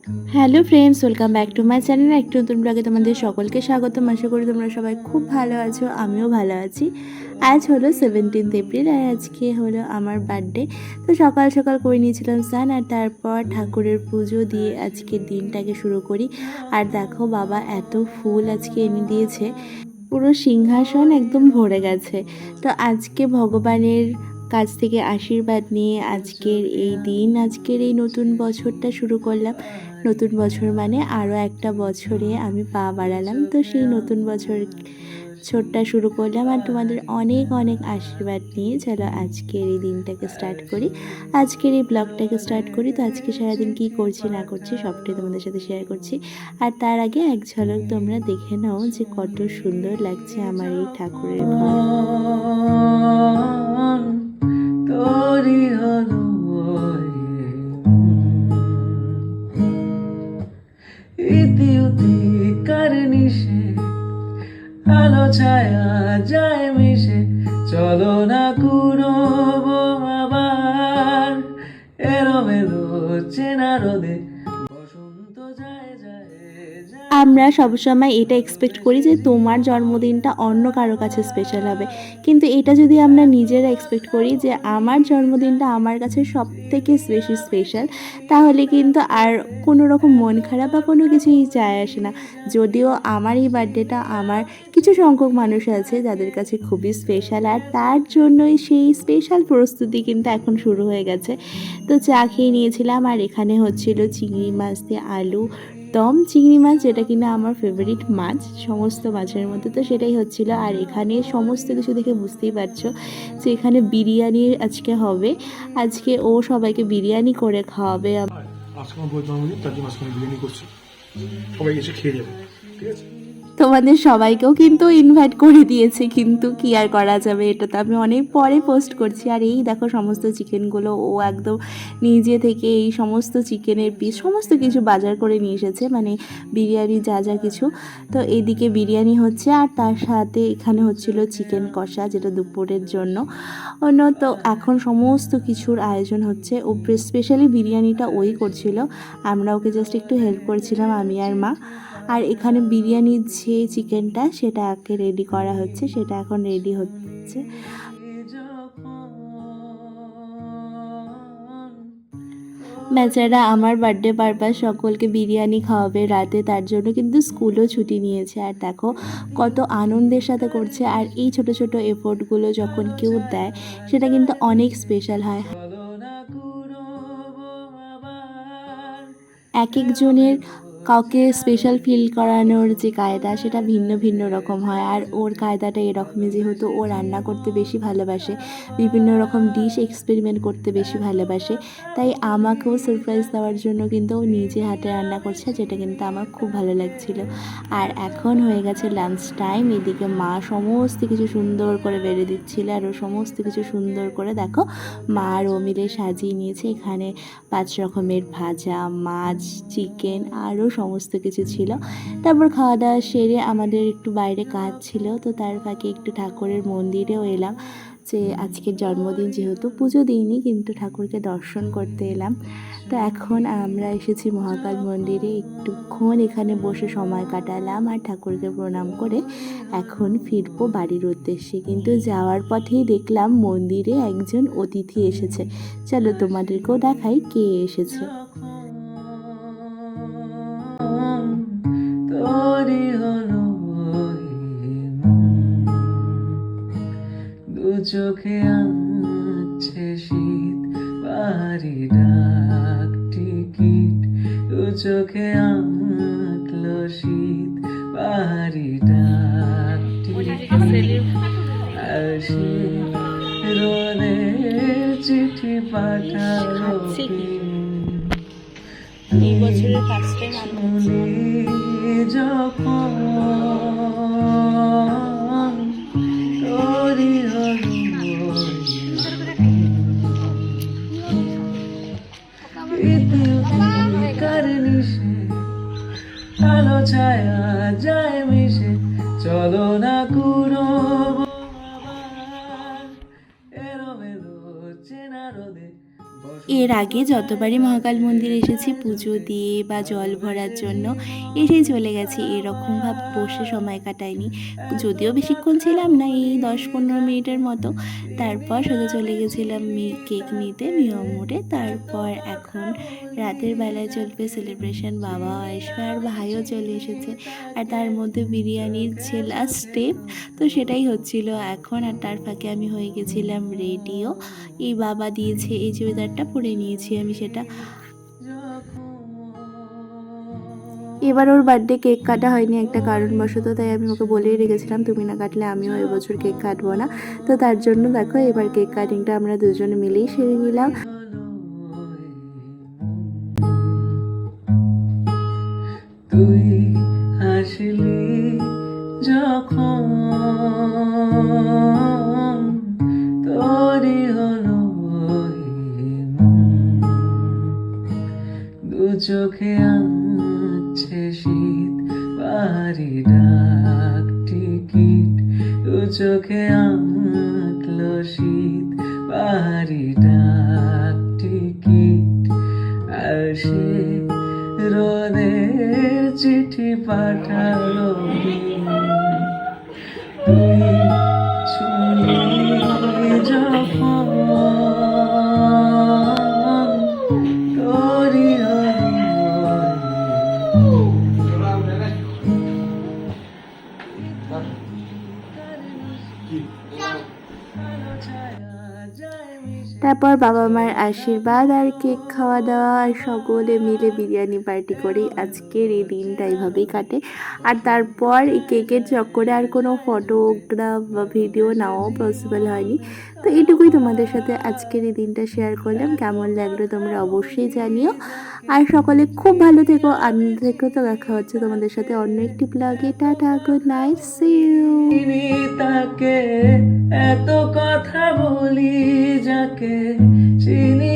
Hello friends, welcome back to my channel. একটু নতুন ব্লগে তোমাদের সকলকে স্বাগতম। আশা করি তোমরা সবাই খুব ভালো আছো, আমিও ভালো আছি। আজ হলো 17 এপ্রিল আর আজকে হলো আমার বার্থডে। তো সকাল সকাল করে নিয়েছিলাম স্নান, আর তারপর ঠাকুরের পুজো দিয়ে আজকের দিনটাকে শুরু করি। আর দেখো বাবা এত ফুল আজকে এনে দিয়েছে, পুরো সিংহাসন একদম ভরে গেছে। তো আজকে ভগবানের কাছ থেকে আশীর্বাদ নিয়ে আজকের এই দিন, আজকের এই নতুন বছরটা শুরু করলাম। নতুন বছর মানে আরও একটা বছরে আমি পা বাড়ালাম। তো সেই নতুন বছর ছোটটা শুরু করলাম, আর তোমাদের অনেক অনেক আশীর্বাদ নিয়ে চলো আজকের এই দিনটাকে স্টার্ট করি, আজকের এই ব্লগটাকে স্টার্ট করি। তো আজকে সারাদিন কী করছি না করছি সবটাই তোমাদের সাথে শেয়ার করছি। আর তার আগে এক ঝলক তোমরা দেখে নাও যে কত সুন্দর লাগছে আমার এই ঠাকুরের ঘর। তোরি হলো ইতি উতি কারনিশে আলো ছায়া যায় মিশে, চলো না কুড়োবো আবার এলোমেলো চেনা রোদে বসন্ত যায় যায় যায়। আমরা সবসময় এটা এক্সপেক্ট করি যে তোমার জন্মদিনটা অন্য কারো কাছে স্পেশাল হবে, কিন্তু এটা যদি আমরা নিজেরা এক্সপেক্ট করি যে আমার জন্মদিনটা আমার কাছে সব থেকে বেশি স্পেশাল, তাহলে কিন্তু আর কোনো রকম মন খারাপ বা কোনো কিছুই যায় আসে না। যদিও আমার এই বার্থডেটা আমার কিছু সংখ্যক মানুষ আছে যাদের কাছে খুবই স্পেশাল, আর তার জন্যই সেই স্পেশাল প্রস্তুতি কিন্তু এখন শুরু হয়ে গেছে। তো চা খেয়ে নিয়েছিলাম, আর এখানে হচ্ছিল চিংড়ি মাছ দিয়ে আলু দম। চিংড়ি মাছ যেটা কিনা আমার ফেভারিট মাছ সমস্ত মাছের মধ্যে, তো সেটাই হচ্ছিল। আর এখানে সমস্ত কিছু দেখে বুঝতেই পারছো যে এখানে বিরিয়ানি আজকে হবে। আজকে ও সবাইকে বিরিয়ানি করে খাওয়াবে। আজকে আমার বউয়ের জন্মদিন, তার জন্য আজকে আমি বিরিয়ানি করছি, সবাই এসে খেয়ে যাবে, ঠিক আছে? তোমাদের সবাইকেও কিন্তু ইনভাইট করে দিয়েছে, কিন্তু কি আর করা যাবে, এটা তো আমি অনেক পরে পোস্ট করছি। আর এই দেখো সমস্ত চিকেনগুলো ও একদম নিজে থেকে এই সমস্ত চিকেনের পিস সমস্ত কিছু বাজার করে নিয়ে এসেছে, মানে বিরিয়ানি যা যা কিছু। তো এইদিকে বিরিয়ানি হচ্ছে, আর তার সাথে এখানে হচ্ছিল চিকেন কষা, যেটা দুপুরের জন্য অন্য। তো এখন সমস্ত কিছুর আয়োজন হচ্ছে। ও স্পেশালি বিরিয়ানিটা ওই করছিল, আমরা ওকে জাস্ট একটু হেল্প করছিলাম, আমি আর মা। আর এখানে বিরিয়ানির যে চিকেনটা সেটাকে রেডি করা হচ্ছে, সেটা এখন রেডি হচ্ছে। বেচারা আমার বার্থডে পারপাস সকলকে বিরিয়ানি খাওয়াবে রাতে, তার জন্য কিন্তু স্কুলও ছুটি নিয়েছে। আর দেখো কত আনন্দের সাথে করছে। আর এই ছোট ছোট এফোর্টগুলো যখন কেউ দেয় সেটা কিন্তু অনেক স্পেশাল হয়। এক একজনের কাউকে স্পেশাল ফিল করানোর যে কায়দা সেটা ভিন্ন ভিন্ন রকম হয়। আর ওর কায়দাটা এরকমই, যেহেতু ও রান্না করতে বেশি ভালোবাসে, বিভিন্ন রকম ডিশ এক্সপেরিমেন্ট করতে বেশি ভালোবাসে, তাই আমাকেও সারপ্রাইজ দেওয়ার জন্য কিন্তু ও নিজে হাতে রান্না করছে, যেটা কিন্তু আমার খুব ভালো লাগছিল। আর এখন হয়ে গেছে লাঞ্চ টাইম। এদিকে মা সমস্ত কিছু সুন্দর করে বেড়ে দিচ্ছিল, আর ও সমস্ত কিছু সুন্দর করে দেখো মা আর ও মিলে সাজিয়ে নিয়েছে। এখানে 5 রকমের ভাজা, মাছ, চিকেন আরও সমস্ত কিছু ছিল। তারপর খাওয়া দাওয়া সেরে আমাদের একটু বাইরে কাজ ছিল, তো তার ফাঁকে একটু ঠাকুরের মন্দিরেও এলাম, যে আজকের জন্মদিন যেহেতু পুজো দিইনি কিন্তু ঠাকুরকে দর্শন করতে এলাম। তো এখন আমরা এসেছি মহাকাল মন্দিরে, একটুক্ষণ এখানে বসে সময় কাটালাম আর ঠাকুরকে প্রণাম করে এখন ফিরবো বাড়ির উদ্দেশ্যে। কিন্তু যাওয়ার পথেই দেখলাম মন্দিরে একজন অতিথি এসেছে। চলো তোমাদেরকেও দেখাই কে এসেছে। তোরি হলো দু চোখে আঁকছে শীত, বাড়ি ডাক টিকিট, দু চোখে আঁকলো শীত, বাড়ি ডাক টিকিট, আসি রোদের চিঠি পাঠালো এই বছরের ফার্স্ট টাইম যখন তোরি হলো কারনিশে আলো ছায়া যায় মিশে, চলো না কুড়োবো এলোমেলো চেনা রোদে। এর আগে যতবারই মহাকাল মন্দির এসেছি পুজো দিয়ে বা জল ভরার জন্য এসেই চলে গেছি, এরকমভাবে বসে সময় কাটাইনি। যদিও বেশিক্ষণ ছিলাম না, এই 10-15 মিনিটের মতো। তারপর সোজা চলে গেছিলাম কেক নিতে মিয়ম মোড়ে। তারপর এখন রাতের বেলায় চলবে সেলিব্রেশন, বাবাও আসবে আর ভাইও চলে এসেছে। আর তার মধ্যে বিরিয়ানির যে লাস্ট স্টেপ, তো সেটাই হচ্ছিল এখন। আর তার ফাঁকে আমি হয়ে গেছিলাম রেডিও। এই বাবা দিয়েছে এই চুড়িদারটা, পরে নিয়েছি আমি সেটা। এবার ওর বার্থডে কেক কাটা হয়নি একটা কারণবশত, তাই আমি ওকে বলেই রেখেছিলাম তুমি না কাটলে আমিও এবছর কেক কাটবো না। তো তার জন্য দেখো এবার কেক কাটিংটা আমরা দুজনে মিলেই সেরে নিলাম। তুই হাসলি যখন তোরই হলো এই মন। দু চোখে আঁকছে শীত বাড়ি ডাক টিকিট, দু চোখে আঁকলো শীত বাড়ি ডাক টিকিট। আর সে রোদের চিঠি পাঠালো তুই ছুঁলি যখন তোরই তারপর বাবা মার আশীর্বাদ আর কেক খাওয়া দাওয়া আর সকলে মিলে বিরিয়ানি পার্টি করি। আজকের এই দিনটা এইভাবেই কাটে। আর তারপর এই কেকের চক্করে আর কোনো ফটোগ্রাফ বা ভিডিও নেওয়াও পসিবল হয়নি। তো এইটুকুই তোমাদের সাথে আজকের এই দিনটা শেয়ার করলাম। কেমন লাগলো তোমরা অবশ্যই জানিও। আর সকলে খুব ভালো থেকো, আনন্দ থেকো। তো দেখা হচ্ছে তোমাদের সাথে অন্য একটি ব্লগে। Tata, good night, see you. চিনি তাকে, এত কথা বলি যাকে চিনি